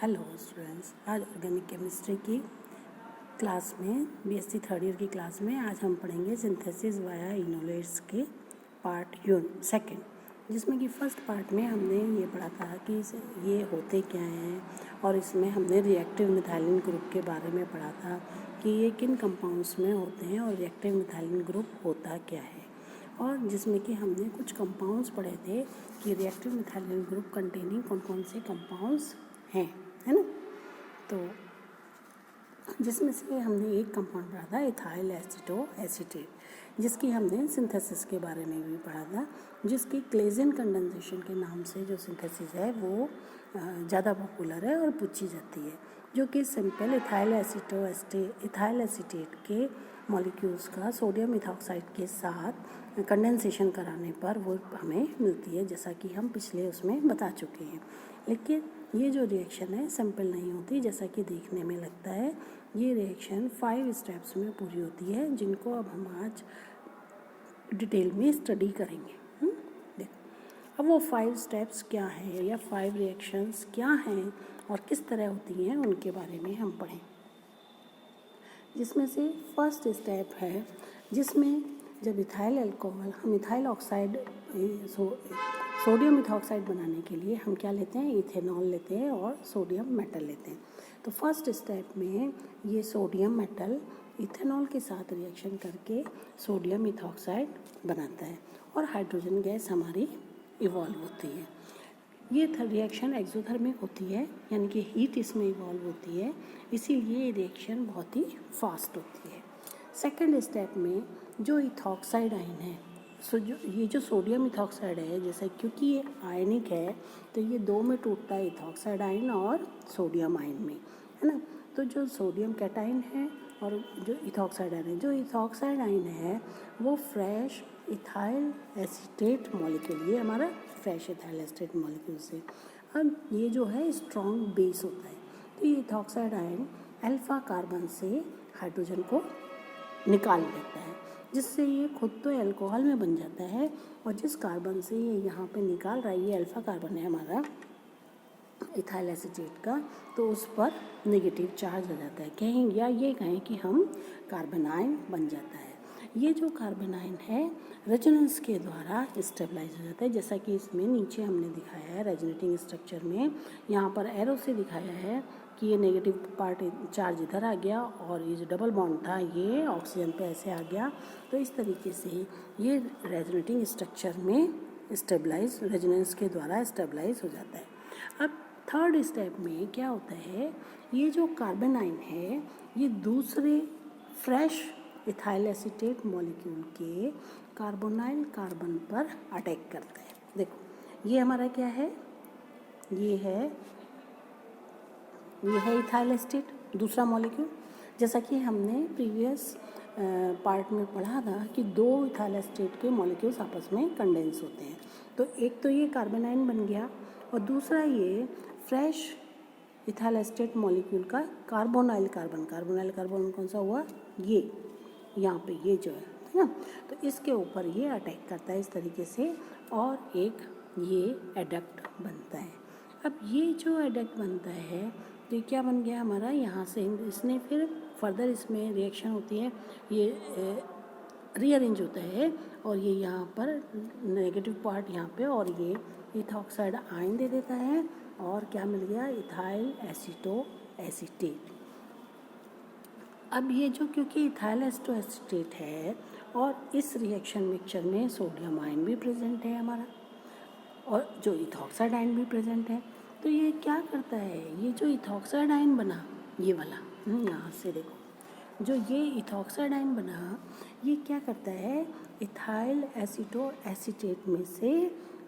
Hello students, आज organic chemistry की class में बीएससी थर्ड ईयर की क्लास में आज हम पढ़ेंगे सिंथेसिस वाया इनोलेट्स के पार्ट सेकंड, जिसमें कि फर्स्ट पार्ट में हमने ये पढ़ा था कि ये होते क्या हैं और इसमें हमने रिएक्टिव मिथाइलिन ग्रुप के बारे में पढ़ा था कि ये किन कंपाउंड्स में होते हैं और रिएक्टिव मिथाइलिन ग्रुप होता क्या है। और जिसमें कि हमने कुछ कंपाउंड्स पढ़े थे कि रिएक्टिव मिथाइलिन ग्रुप कंटेनिंग कौन कौन से कंपाउंड्स हैं, है ना। तो जिसमें से हमने एक कंपाउंड पढ़ा था इथाइल एसीटो एसीटेट, जिसकी हमने सिंथेसिस के बारे में भी पढ़ा था, जिसकी क्लेजन कंडेंसेशन के नाम से जो सिंथेसिस है वो ज़्यादा पॉपुलर है और पूछी जाती है, जो कि सिंपल इथाइल एसीटेट के मॉलिक्यूल्स का सोडियम इथॉक्साइड के साथ कंडेंसेशन कराने पर वो हमें मिलती है, जैसा कि हम पिछले उसमें बता चुके हैं। लेकिन ये जो रिएक्शन है सिंपल नहीं होती जैसा कि देखने में लगता है। ये रिएक्शन 5 स्टेप्स में पूरी होती है, जिनको अब हम आज डिटेल में स्टडी करेंगे। देखो अब वो 5 स्टेप्स क्या हैं या 5 रिएक्शंस क्या हैं और किस तरह होती हैं उनके बारे में हम पढ़ें। जिसमें से फर्स्ट स्टेप है जिसमें जब इथाइल अल्कोहल हम इथाइल ऑक्साइड सोडियम इथॉक्साइड बनाने के लिए हम क्या लेते हैं, इथेनॉल लेते हैं और सोडियम मेटल लेते हैं। तो फर्स्ट स्टेप में ये सोडियम मेटल इथेनॉल के साथ रिएक्शन करके सोडियम इथॉक्साइड बनाता है और हाइड्रोजन गैस हमारी इवॉल्व होती है। ये रिएक्शन एक्सोथर्मिक होती है, यानी कि हीट इसमें इवॉल्व होती है, इसीलिए ये रिएक्शन बहुत ही फास्ट होती है। सेकेंड स्टेप में जो इथॉक्साइड आयन है, ये जो सोडियम इथॉक्साइड है, जैसे क्योंकि ये आयनिक है तो ये दो में टूटता है, इथॉक्साइड आयन और सोडियम आयन में, है ना। तो जो सोडियम कैटायन है और जो इथॉक्साइड आयन है, जो इथॉक्साइड आयन है वो फ्रेश इथाइल एसीटेट मॉलिक्यूल, ये हमारा फ्रेश इथाइल एसीटेट मॉलिक्यूल से अब ये जो है स्ट्रॉन्ग बेस होता है। तो ये इथॉक्साइड आयन अल्फा कार्बन से हाइड्रोजन को निकाल लेता है, जिससे ये खुद तो अल्कोहल में बन जाता है और जिस कार्बन से ये यहाँ पे निकाल रहा है, ये अल्फा कार्बन है हमारा इथाइल एसीटेट का, तो उस पर नेगेटिव चार्ज आ जाता है, कहें या ये कहें कि हम कार्बन आयन बन जाता है। ये जो कार्बन आयन है रेजोनेंस के द्वारा स्टेबलाइज हो जाता है, जैसा कि इसमें नीचे हमने दिखाया है रेजोनेटिंग स्ट्रक्चर में, यहाँ पर एरो से दिखाया है कि ये नेगेटिव पार्ट चार्ज इधर आ गया और ये जो डबल बॉन्ड था ये ऑक्सीजन पे ऐसे आ गया। तो इस तरीके से ये रेजोनेटिंग स्ट्रक्चर में स्टेबलाइज, रेजोनेंस के द्वारा स्टेबलाइज हो जाता है। अब थर्ड स्टेप में क्या होता है, ये जो कार्बन आयन है ये दूसरे फ्रेश इथाइल एसीटेट मॉलिक्यूल के कार्बोनाइल कार्बन पर अटैक करता है। देखो ये हमारा क्या है, ये है इथाइल एसीटेट दूसरा मॉलिक्यूल, जैसा कि हमने प्रीवियस पार्ट में पढ़ा था कि दो इथाइल एसीटेट के मॉलिक्यूल्स आपस में कंडेंस होते हैं। तो एक तो ये कार्बन आयन बन गया और दूसरा ये फ्रेश इथाइल एसीटेट मॉलिक्यूल का कार्बोनाइल कार्बन कौन सा हुआ, ये यहाँ पे ये जो है ना, तो इसके ऊपर ये अटैक करता है इस तरीके से और एक ये एडक्ट बनता है। अब ये जो एडक्ट बनता है तो क्या बन गया हमारा, यहाँ से इसने फिर फर्दर इसमें रिएक्शन होती है, ये रीअरेंज होता है और ये यहाँ पर नेगेटिव पार्ट यहाँ पे और ये इथॉक्साइड आयन दे देता है और क्या मिल गया, इथाइल एसीटो एसीटेट। अब ये जो क्योंकि इथाइल एसीटो एसीटेट है और इस रिएक्शन मिक्सचर में सोडियम आयन भी प्रेजेंट है हमारा और जो इथॉक्साइड आयन भी प्रेजेंट है, तो ये क्या करता है, ये जो इथॉक्साइड आयन बना ये वाला, यहाँ से देखो जो ये इथॉक्साइड आयन बना ये क्या करता है, इथाइल एसीटो एसीटेट में से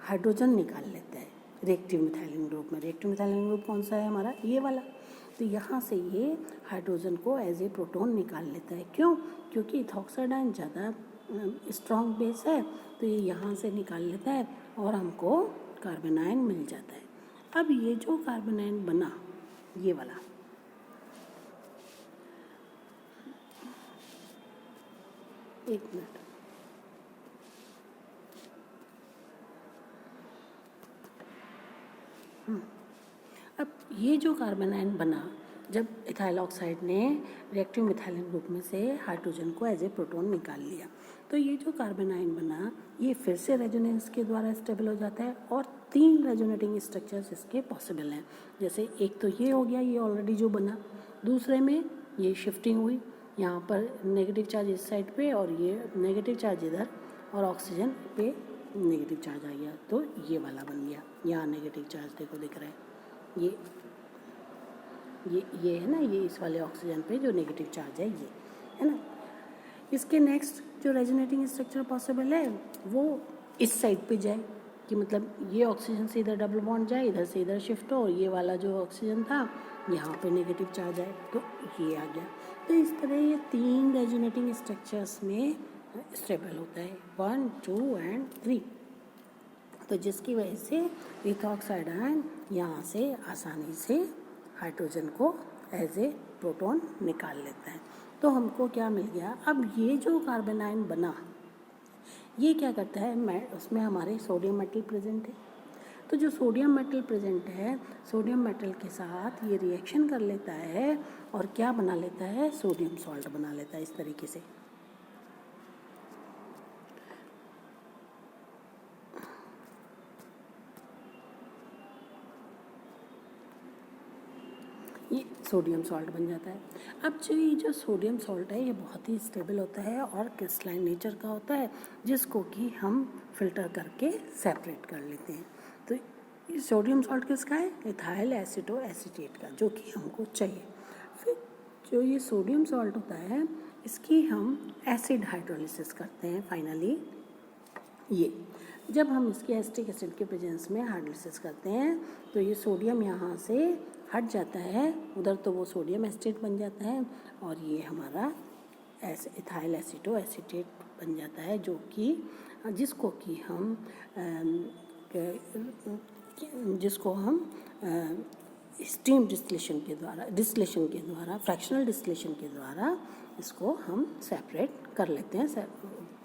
हाइड्रोजन निकाल लेता है रिएक्टिव मिथाइलिन ग्रुप में। रिएक्टिव मिथाइलिन ग्रुप कौन सा है हमारा, ये वाला। तो यहाँ से ये हाइड्रोजन को एज ए प्रोटॉन निकाल लेता है, क्यों, क्योंकि इथॉक्साइड आयन ज़्यादा स्ट्रॉन्ग बेस है, तो ये यहाँ से निकाल लेता है और हमको कार्बन आयन मिल जाता है। अब ये जो कार्बन आयन बना ये वाला, एक मिनट, अब ये जो कार्बन आयन बना जब इथाइल ऑक्साइड ने रिएक्टिव मिथाइलिन ग्रुप में से हाइड्रोजन को एज ए प्रोटॉन निकाल लिया, तो ये जो कार्बन आयन बना ये फिर से रेजोनेंस के द्वारा स्टेबल हो जाता है और 3 रेजोनेटिंग स्ट्रक्चर्स इसके पॉसिबल हैं। जैसे एक तो ये हो गया, ये ऑलरेडी जो बना, दूसरे में ये शिफ्टिंग हुई, यहाँ पर नेगेटिव चार्ज इस साइड पे और ये नेगेटिव चार्ज इधर, और ऑक्सीजन पे नेगेटिव चार्ज आ गया, तो ये वाला बन गया। यहाँ नेगेटिव चार्ज देखो दिख रहा है, ये है ना, ये इस वाले ऑक्सीजन पे जो नेगेटिव चार्ज है ये है ना। इसके नेक्स्ट जो रेजोनेटिंग स्ट्रक्चर पॉसिबल है वो इस साइड पे जाए, कि मतलब ये ऑक्सीजन से इधर डबल बॉन्ड जाए, इधर से इधर शिफ्ट हो, और ये वाला जो ऑक्सीजन था यहाँ पे नेगेटिव चार्ज आए, तो ये आ गया। तो इस तरह ये 3 रेजोनेटिंग स्ट्रक्चर्स में स्टेबल होता है, 1, 2 एंड 3। तो जिसकी वजह से इथॉक्साइड आयन यहाँ से आसानी से हाइड्रोजन को एज ए प्रोटॉन निकाल लेता है। तो हमको क्या मिल गया, अब ये जो कार्बन आयन बना ये क्या करता है, उसमें हमारे सोडियम मेटल प्रेजेंट है। तो जो सोडियम मेटल प्रेजेंट है, सोडियम मेटल के साथ ये रिएक्शन कर लेता है और क्या बना लेता है, सोडियम सॉल्ट बना लेता है इस तरीके से। ये सोडियम सॉल्ट बन जाता है। अब ये जो सोडियम सॉल्ट है ये बहुत ही स्टेबल होता है और क्रिस्टलाइन नेचर का होता है, जिसको कि हम फिल्टर करके सेपरेट कर लेते हैं। तो ये सोडियम सॉल्ट किसका है, इथाइल एसिटो एसीटेट का, जो कि हमको चाहिए। फिर जो ये सोडियम सॉल्ट होता है इसकी हम एसिड हाइड्रोलिसिस करते हैं। फाइनली ये जब हम इसके एसिटिक एसिड के प्रेजेंस में हाइड्रोलिसिस करते हैं तो ये सोडियम यहाँ से हट जाता है, उधर तो वो सोडियम एसिटेट बन जाता है और ये हमारा इथाइल एसिटो एसीटेट बन जाता है, जो कि जिसको हम स्टीम डिस्टिलेशन के द्वारा फ्रैक्शनल डिस्टिलेशन के द्वारा इसको हम सेपरेट कर लेते हैं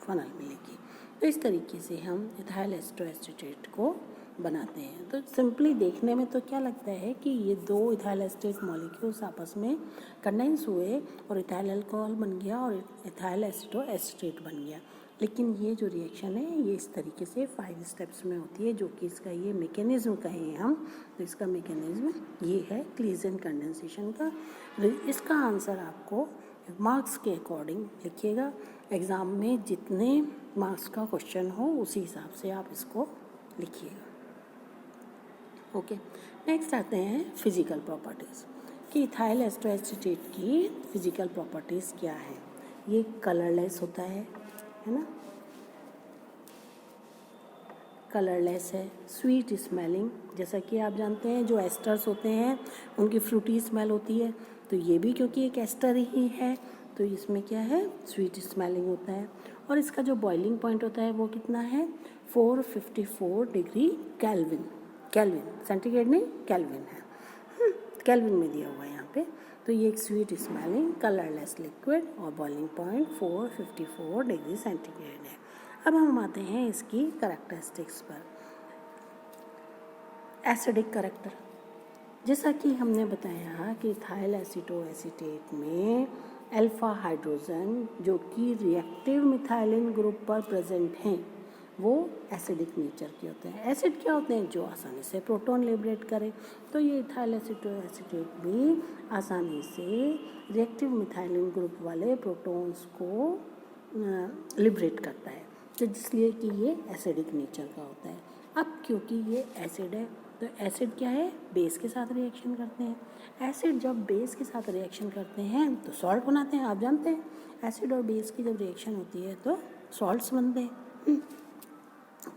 फनल में लेके। तो इस तरीके से हम इथाइल एसिटो एसीटेट को बनाते हैं। तो सिंपली देखने में तो क्या लगता है कि ये 2 इथाइल एसिटेट मॉलिक्यूल्स आपस में कंडेंस हुए और इथाइल अल्कोहल बन गया और इथाइल एसिटो एसीटेट बन गया, लेकिन ये जो रिएक्शन है ये इस तरीके से 5 स्टेप्स में होती है, जो कि इसका ये मैकेनिज्म कहें हम तो इसका मैकेनिज्म ये है क्लीजन कंडेंसेशन का। इसका आंसर आपको मार्क्स के अकॉर्डिंग लिखिएगा, एग्ज़ाम में जितने मार्क्स का क्वेश्चन हो उसी हिसाब से आप इसको लिखिएगा। ओके, नेक्स्ट आते हैं फिजिकल प्रॉपर्टीज़ कि इथाइल एसिटो एसीटेट की फिजिकल प्रॉपर्टीज़ क्या है। ये कलरलेस होता है ना, कलरलेस है, स्वीट स्मेलिंग, जैसा कि आप जानते हैं जो एस्टर्स होते हैं उनकी फ्रूटी स्मेल होती है, तो ये भी क्योंकि एक एस्टर ही है तो इसमें क्या है, स्वीट स्मेलिंग होता है। और इसका जो बॉइलिंग पॉइंट होता है वो कितना है, 454 डिग्री केल्विन, सेंटीग्रेड नहीं केल्विन है, केल्विन में दिया हुआ है यहाँ पे। तो ये एक स्वीट स्मेलिंग कलरलेस लिक्विड और बॉइलिंग पॉइंट 454 डिग्री सेंटीग्रेड है। अब हम आते हैं इसकी करैक्टरिस्टिक्स पर। एसिडिक करैक्टर, जैसा कि हमने बताया कि इथाइल एसिटो एसीटेट में अल्फा हाइड्रोजन जो कि रिएक्टिव मिथाइलिन ग्रुप पर प्रेजेंट हैं वो एसिडिक नेचर के होते हैं। एसिड क्या होते हैं, जो आसानी से प्रोटॉन लिबरेट करें, तो ये इथाइल एसिटो एसीटेट भी आसानी से रिएक्टिव मिथाइलिन ग्रुप वाले प्रोटॉन्स को लिबरेट करता है, तो जिसलिए कि ये एसिडिक नेचर का होता है। अब क्योंकि ये एसिड है तो एसिड क्या है, बेस के साथ रिएक्शन करते हैं। एसिड जब बेस के साथ रिएक्शन करते हैं तो सॉल्ट बनाते हैं, आप जानते हैं एसिड और बेस की जब रिएक्शन होती है तो सॉल्ट्स बनते हैं।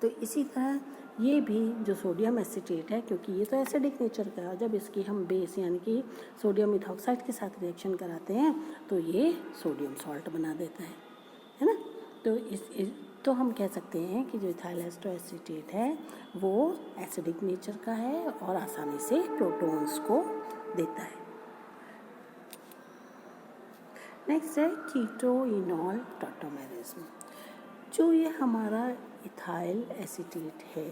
तो इसी तरह ये भी जो सोडियम एसीटेट है, क्योंकि ये तो एसिडिक नेचर का है, जब इसकी हम बेस यानी कि सोडियम इथॉक्साइड के साथ रिएक्शन कराते हैं तो ये सोडियम सॉल्ट बना देता है ना। तो तो हम कह सकते हैं कि जो इथाइल एसिटो एसीटेट है वो एसिडिक नेचर का है और आसानी से प्रोटॉन्स को देता है। नेक्स्ट है कीटोइनॉल टॉटोमेरिज्म। जो ये हमारा इथाइल एसीटेट है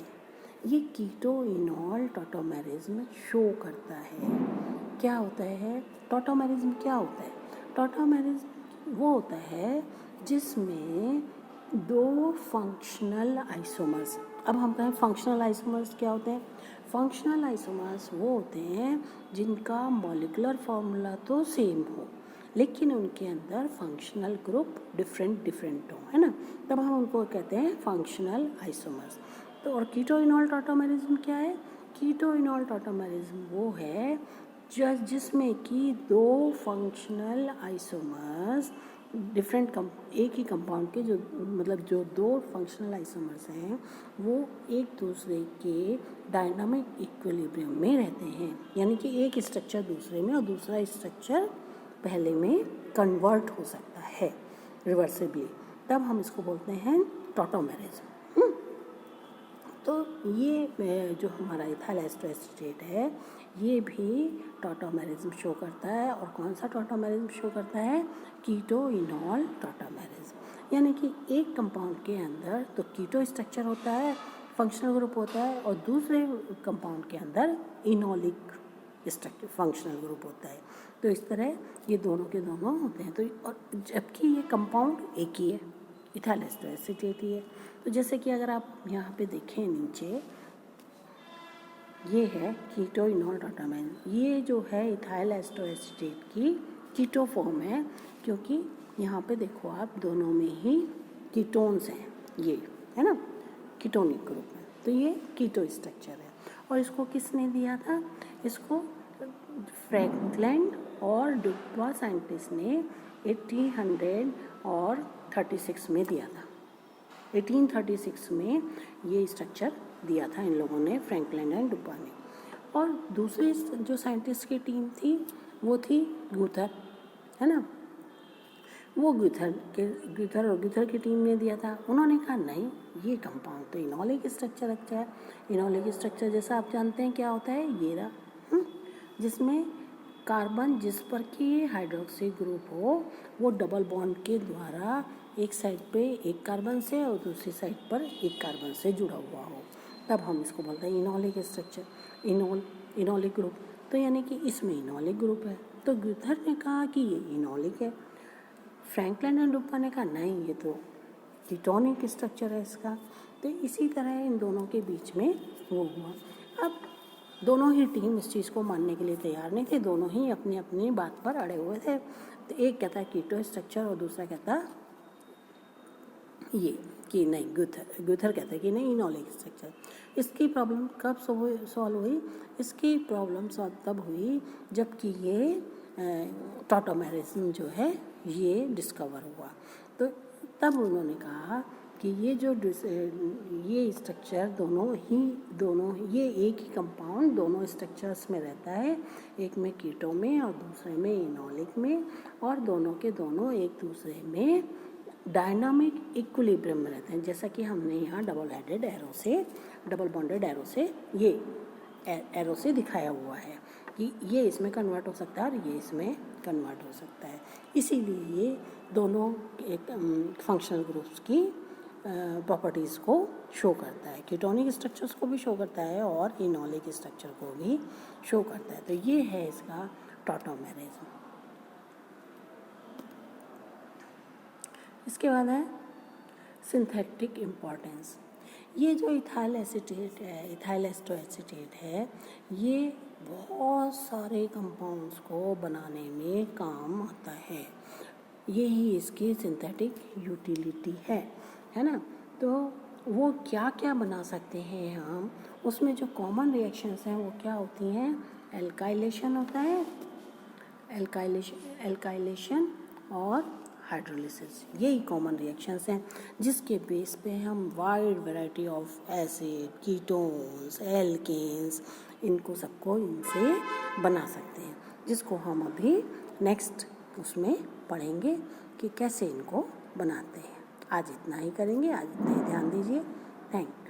ये कीटोइनॉल टॉटोमेरिज्म शो करता है। क्या होता है टॉटोमेरिज्म? क्या होता है टॉटोमेरिज्म? वो होता है जिसमें दो फंक्शनल आइसोमर्स, अब हम कहें फंक्शनल आइसोमर्स क्या होते हैं? फंक्शनल आइसोमर्स वो होते हैं जिनका मॉलिक्यूलर फॉर्मूला तो सेम हो लेकिन उनके अंदर फंक्शनल ग्रुप डिफरेंट हो, है ना, तब हम उनको कहते हैं फंक्शनल आइसोमर्स। तो और कीटोइनॉल टॉटोमेरिज्म क्या है? कीटोइनॉल टॉटोमेरिज्म वो है जिसमें कि दो फंक्शनल आइसोमर्स एक ही कंपाउंड के जो मतलब जो दो फंक्शनल आइसोमर्स हैं वो एक दूसरे के डायनामिक इक्विलिब्रियम में रहते हैं, यानी कि एक स्ट्रक्चर दूसरे में और दूसरा स्ट्रक्चर पहले में कन्वर्ट हो सकता है रिवर्सिबली, तब हम इसको बोलते हैं टॉटोमेरिज्म। तो ये जो हमारा इथाइल एस्टोएसीटेट है ये भी टॉटोमेरिज्म शो करता है। और कौन सा टॉटोमेरिज्म शो करता है? कीटोइनॉल टॉटोमेरिज्म, यानी कि एक कंपाउंड के अंदर तो कीटो स्ट्रक्चर होता है, फंक्शनल ग्रुप होता है, और दूसरे कंपाउंड के अंदर इनोलिक स्ट्रक्चर फंक्शनल ग्रुप होता है। तो इस तरह ये दोनों के दोनों होते हैं। तो और जबकि ये कंपाउंड एक ही है, इथाइल एस्टोएसीटेट ही है। तो जैसे कि अगर आप यहाँ पे देखें नीचे, ये है कीटोइनॉल टॉटोमेरिज्म, ये जो है इथाइल एस्टोएसीटेट की कीटो फॉर्म है, क्योंकि यहाँ पे देखो आप दोनों में ही कीटोन्स हैं, ये है ना, कीटोनिक ग्रुप में, तो ये कीटो स्ट्रक्चर है। और इसको किसने दिया था? इसको फ्रैंकलिन और डुब्बा साइंटिस्ट ने 1836 में दिया था। 1836 में ये स्ट्रक्चर दिया था इन लोगों ने, फ्रैंकलिन एंड डुब्बा ने। और दूसरी जो साइंटिस्ट की टीम थी वो थी गुथर, है ना, वो गुथर की टीम ने दिया था। उन्होंने कहा नहीं, ये कंपाउंड तो इनोलिक स्ट्रक्चर अच्छा है। इनोलिक स्ट्रक्चर जैसा आप जानते हैं क्या होता है, ये रहा, जिसमें कार्बन जिस पर कि हाइड्रोक्सी ग्रुप हो वो डबल बॉन्ड के द्वारा एक साइड पे एक कार्बन से और दूसरी साइड पर एक कार्बन से जुड़ा हुआ हो, तब हम इसको बोलते हैं इनोलिक स्ट्रक्चर, इनोलिक ग्रुप। तो यानी कि इसमें इनोलिक ग्रुप है। तो गुथर ने कहा कि ये इनोलिक है, फ्रैंकलिन एंड डुब्बा ने कहा नहीं, ये तो कीटोनिक स्ट्रक्चर है इसका। तो इसी तरह इन दोनों के बीच में वो हुआ। अब दोनों ही टीम इस चीज़ को मानने के लिए तैयार नहीं थे, दोनों ही अपनी अपनी बात पर अड़े हुए थे। तो एक कहता है कीटो स्ट्रक्चर और दूसरा कहता ये कि नहीं, गुथर कहता है कि नहीं, इनोलिक स्ट्रक्चर। इसकी प्रॉब्लम कब सॉल्व हुई? इसकी प्रॉब्लम सॉल्व तब हुई जबकि ये टॉटोमेरिज्म जो है ये डिस्कवर हुआ। तो तब उन्होंने कहा कि ये जो ये स्ट्रक्चर दोनों ये एक ही कंपाउंड दोनों स्ट्रक्चर्स में रहता है, एक में कीटो में और दूसरे में इनोलिक में, और दोनों के दोनों एक दूसरे में डायनामिक इक्विलिब्रियम में रहते हैं। जैसा कि हमने यहाँ डबल बॉन्डेड एरो से ये एरो से दिखाया हुआ है कि ये इसमें कन्वर्ट हो सकता है और ये इसमें कन्वर्ट हो सकता है। इसीलिए ये दोनों एक फंक्शनल ग्रुप्स की प्रॉपर्टीज़ को शो करता है, कीटोनिक स्ट्रक्चर्स को भी शो करता है और इनोलिक स्ट्रक्चर को भी शो करता है। तो ये है इसका टॉटोमेरिज्म। इसके बाद है सिंथेटिक इम्पॉर्टेंस। ये जो इथाइल एस्टोएसीटेट है ये बहुत सारे कंपाउंड्स को बनाने में काम आता है, यही इसकी सिंथेटिक यूटिलिटी है ना। तो वो क्या क्या बना सकते हैं हम, उसमें जो कॉमन रिएक्शंस हैं वो क्या होती हैं? एल्काइलेशन होता है, एल्काइलेशन और हाइड्रोलिसिस, यही कॉमन रिएक्शंस हैं जिसके बेस पे हम wide variety of acid, ketones, alkenes, इनको सबको इनसे बना सकते हैं, जिसको हम अभी नेक्स्ट उसमें पढ़ेंगे कि कैसे इनको बनाते हैं। आज इतना ही करेंगे, आज इतना ही ध्यान दीजिए। Thank you.